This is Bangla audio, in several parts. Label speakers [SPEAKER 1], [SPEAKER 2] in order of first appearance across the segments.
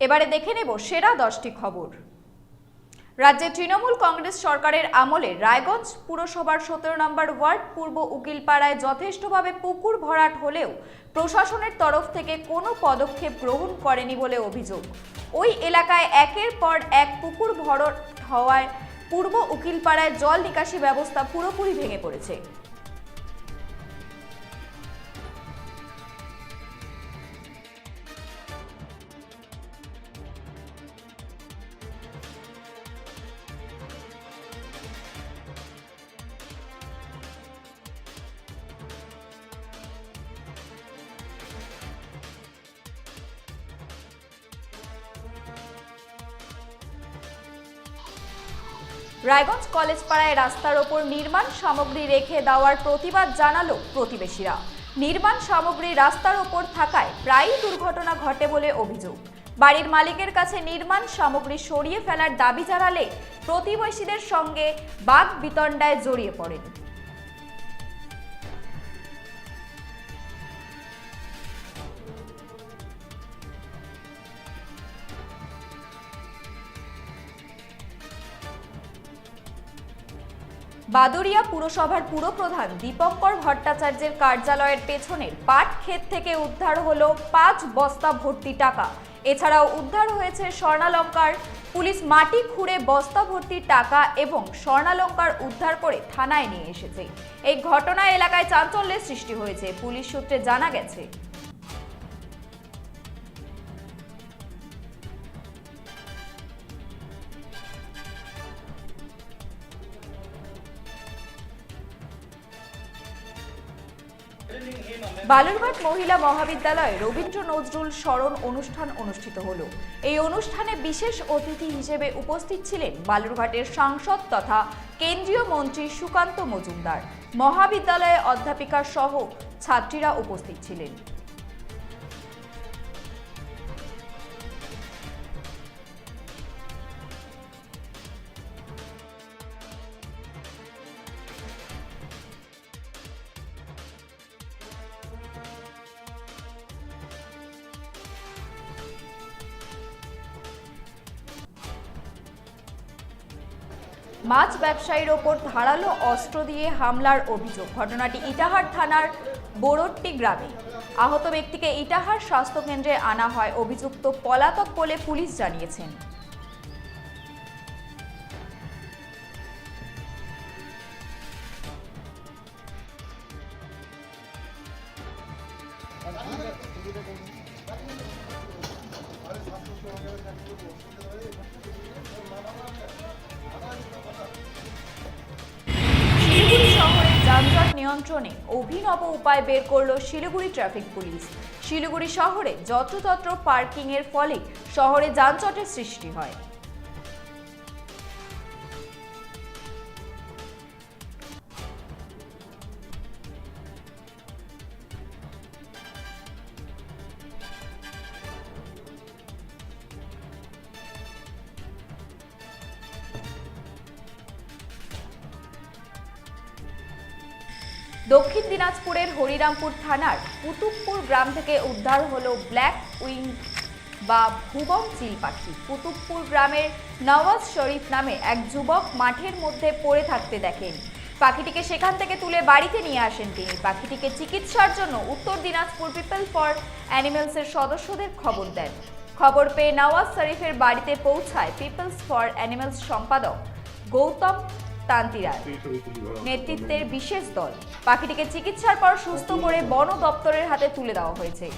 [SPEAKER 1] এবারে দেখে নেব সেরা 10টি খবর। রাজ্যে তৃণমূল কংগ্রেস সরকারের আমলে রায়গঞ্জ পুরসভার 17 নম্বর ওয়ার্ড পূর্ব উকিলপাড়ায় যথেষ্টভাবে পুকুর ভরাট হলেও প্রশাসনের তরফ থেকে কোনো পদক্ষেপ গ্রহণ করেনি বলে অভিযোগ। ওই এলাকায় একের পর এক পুকুর ভরাট হওয়ায় পূর্ব উকিলপাড়ায় জল নিকাশি ব্যবস্থা পুরোপুরি ভেঙে পড়েছে। রায়গঞ্জ কলেজ পাড়ায় রাস্তার ওপর নির্মাণ সামগ্রী রেখে দেওয়ার প্রতিবাদ জানালো প্রতিবেশীরা। নির্মাণ সামগ্রী রাস্তার ওপর থাকায় প্রায়ই দুর্ঘটনা ঘটে বলে অভিযোগ। বাড়ির মালিকের কাছে নির্মাণ সামগ্রী সরিয়ে ফেলার দাবি জানালে প্রতিবেশীদের সঙ্গে বাক বিতণ্ডায় জড়িয়ে পড়েন। বাদুড়িয়া পুরসভার পুরপ্রধান দীপঙ্কর ভট্টাচার্যের কার্যালয়ের পেছনের পাট ক্ষেত থেকে উদ্ধার হলো 5 বস্তা ভর্তি টাকা। এছাড়াও উদ্ধার হয়েছে স্বর্ণালঙ্কার। পুলিশ মাটি খুঁড়ে বস্তা ভর্তি টাকা এবং স্বর্ণালঙ্কার উদ্ধার করে থানায় নিয়ে এসেছে। এই ঘটনায় এলাকায় চাঞ্চল্যের সৃষ্টি হয়েছে। পুলিশ সূত্রে জানা গেছে, বালুরঘাট মহিলা মহাবিদ্যালয়ে রবীন্দ্র নজরুল স্মরণ অনুষ্ঠান অনুষ্ঠিত হলো। এই অনুষ্ঠানে বিশেষ অতিথি হিসেবে উপস্থিত ছিলেন বালুরঘাটের সাংসদ তথা কেন্দ্রীয় মন্ত্রী সুকান্ত মজুমদার। মহাবিদ্যালয়ে অধ্যাপিকা সহ ছাত্রীরা উপস্থিত ছিলেন। মাছ ব্যবসায়ীর ওপর ধারালো অস্ত্র দিয়ে হামলার অভিযোগ। ঘটনাটি ইটাহার থানার বোরট্টি গ্রামে। আহত ব্যক্তিকে ইটাহার স্বাস্থ্য কেন্দ্রে আনা হয়। অভিযুক্ত পলাতক বলে পুলিশ জানিয়েছেন। যানজট নিয়ন্ত্রণে অভিনব উপায় বের করল শিলিগুড়ি ট্রাফিক পুলিশ। শিলিগুড়ি শহরে যত্রতত্র পার্কিং এর ফলে শহরে যানজটের সৃষ্টি হয়। দক্ষিণ দিনাজপুরের হরিরামপুর থানার কুতুবপুর গ্রাম থেকে উদ্ধার হলো ব্ল্যাক উইং বা ভুবন চিল পাখি। কুতুবপুর গ্রামের নওয়াজ শরীফ নামে এক যুবক মাঠের মধ্যে পড়ে থাকতে দেখেন। পাখিটিকে সেখান থেকে তুলে বাড়িতে নিয়ে আসেন তিনি। পাখিটিকে চিকিৎসার জন্য উত্তর দিনাজপুর পিপল ফর অ্যানিমেলসের সদস্যদের খবর দেন। খবর পেয়ে নওয়াজ শরীফের বাড়িতে পৌঁছায় পিপলস ফর অ্যানিমেলস সম্পাদক গৌতম তান্তিরায় নেতৃত্বের বিশেষ দল। পাখিটিকে চিকিৎসার পর সুস্থ করে বন দপ্তরের হাতে তুলে দেওয়া হয়েছে।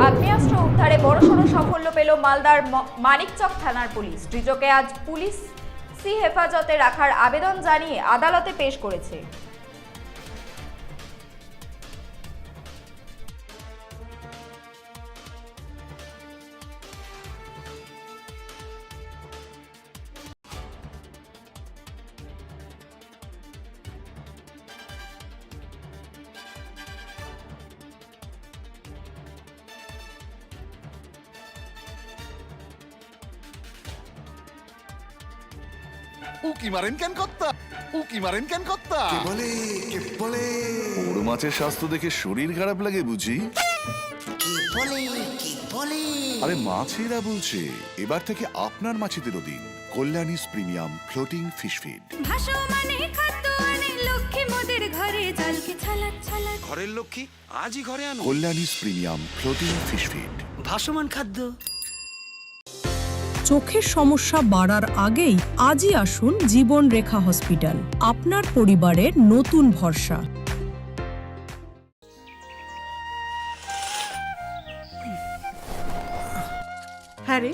[SPEAKER 1] আগ্নেয়াস্ত্র উদ্ধারে বড়সড় সাফল্য পেল মালদার মানিকচক থানার পুলিশ। ধৃতকে আজ পুলিশ হেফাজতে রাখার আবেদন জানিয়ে আদালতে পেশ করেছে।
[SPEAKER 2] উকি মারেন কেন কর্তা? উকি মারেন কেন কর্তা?
[SPEAKER 3] কে বলে
[SPEAKER 2] বড় মাছের স্বাস্থ্য দেখে শরীর খারাপ লাগে বুঝি?
[SPEAKER 3] কে বলে
[SPEAKER 2] আরে মাছেরা বলছে এবার থেকে আপনার মাছেদেরও দিন কল্যাণীস প্রিমিয়াম ফ্লোটিং ফিশ ফিড।
[SPEAKER 4] ভাসমানে খাদ্য আনে লক্ষ্মী মোদের ঘরে জলকে ছালাত ছালাত।
[SPEAKER 5] ঘরের লক্ষ্মী আজই ঘরে আনো।
[SPEAKER 2] কল্যাণীস প্রিমিয়াম ফ্লোটিং ফিশ ফিড।
[SPEAKER 5] ভাসমান খাদ্য।
[SPEAKER 6] চোখের সমস্যা বাড়ার আগেই আজই আসুন জীবন রেখা হসপিটাল, আপনার পরিবারের নতুন ভরসা।
[SPEAKER 7] হ্যাঁ রে,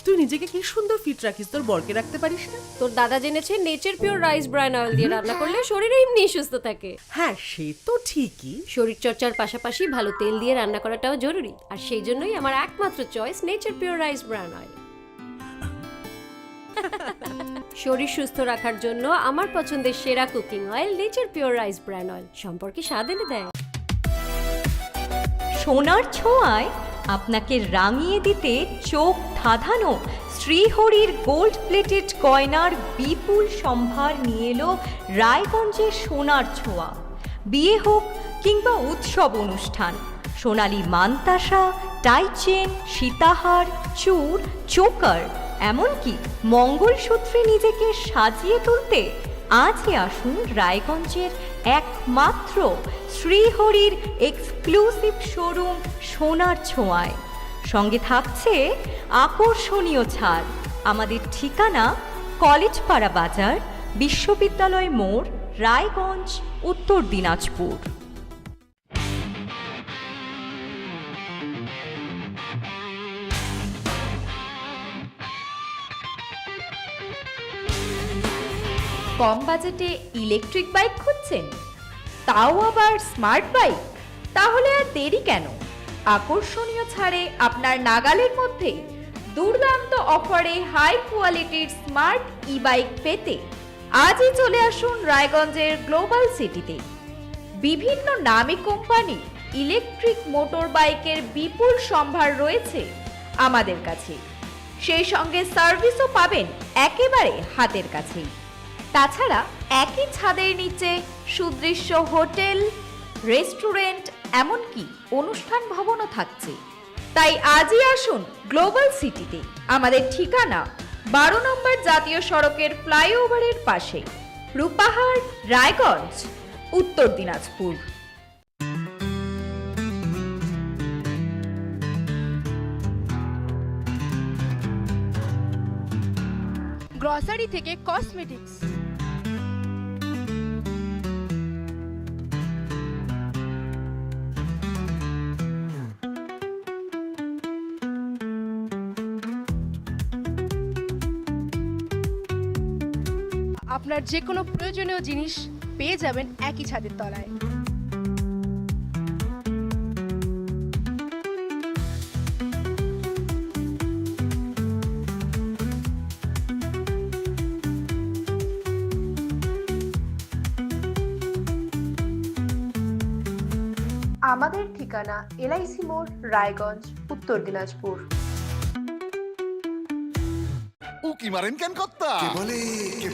[SPEAKER 7] তুই নিজেকে কি সুন্দর ফিট রাখিস, তোর বরকে রাখতে পারিস না?
[SPEAKER 8] তোর দাদা জেনেছে nature pure rice bran oil দিয়ে রান্না করলে শরীর এমনি সুস্থ থাকে।
[SPEAKER 7] হ্যাঁ সে তো ঠিকই।
[SPEAKER 8] শরীর চর্চার পাশাপাশি ভালো তেল দিয়ে রান্না করাটাও জরুরি, আর সেই জন্যই আমার একমাত্র choice nature pure rice bran oil. শরীর সুস্থ রাখার জন্য আমার পছন্দের সেরা cooking oil nature pure rice bran oil, সম্পর্কে স্বাদ এনে দেয়।
[SPEAKER 9] সোনার ছোঁয়ায় আপনাকে রাঙিয়ে দিতে চোখ ধাঁধানো শ্রীহরির গোল্ড প্লেটেড গয়নার বিপুল সম্ভার নিয়ে এলো রায়গঞ্জের সোনার ছোঁয়া। বিয়ে হোক কিংবা উৎসব অনুষ্ঠান, সোনালী মানতাসা, টাইচেন, সীতাহার, চূড়, চোকার, এমনকি মঙ্গলসূত্রে নিজেকে সাজিয়ে তুলতে আজই আসুন রায়গঞ্জের একমাত্র শ্রীহরির এক্সক্লুসিভ শোরুম সোনার ছোঁয়ায়। সঙ্গে থাকছে আকর্ষণীয় ছাড়। আমাদের ঠিকানা কলেজপাড়া বাজার, বিশ্ববিদ্যালয় মোড়, রায়গঞ্জ, উত্তর দিনাজপুর।
[SPEAKER 1] কম বাজেটে ইলেকট্রিক বাইক খুঁজছেন, তাও আবার স্মার্ট বাইক? তাহলে আর দেরি কেন? আকর্ষণীয় ছাড়ে আপনার নাগালের মধ্যে দুর্দান্ত অফারে হাই কোয়ালিটির স্মার্ট ই বাইক পেতে আজই চলে আসুন রায়গঞ্জের গ্লোবাল সিটিতে। বিভিন্ন নামী কোম্পানি ইলেকট্রিক মোটর বাইকের বিপুল সম্ভার রয়েছে আমাদের কাছে, সেই সঙ্গে সার্ভিসও পাবেন একেবারে হাতের কাছেই। তাছাড়া একই ছাদের নিচে সুদৃশ্য হোটেল, রেস্টুরেন্ট, এমনকি অনুষ্ঠান ভবনও থাকছে। তাই আজই আসুন গ্লোবাল সিটিতে। আমাদের ঠিকানা 12 নম্বর জাতীয় সড়কের ফ্লাইওভারের পাশে, রূপাহার, রায়গঞ্জ, উত্তর দিনাজপুর।
[SPEAKER 10] গ্রসারি থেকে কসমেটিক্স, আপনার যে কোনো প্রয়োজনীয় জিনিস পেয়ে যাবেন একই ছাদের তলায়। আমাদের ঠিকানা এলআইসি মোড়, রায়গঞ্জ, উত্তর দিনাজপুর।
[SPEAKER 2] উকি মারেন কেন কর্তা?
[SPEAKER 3] কে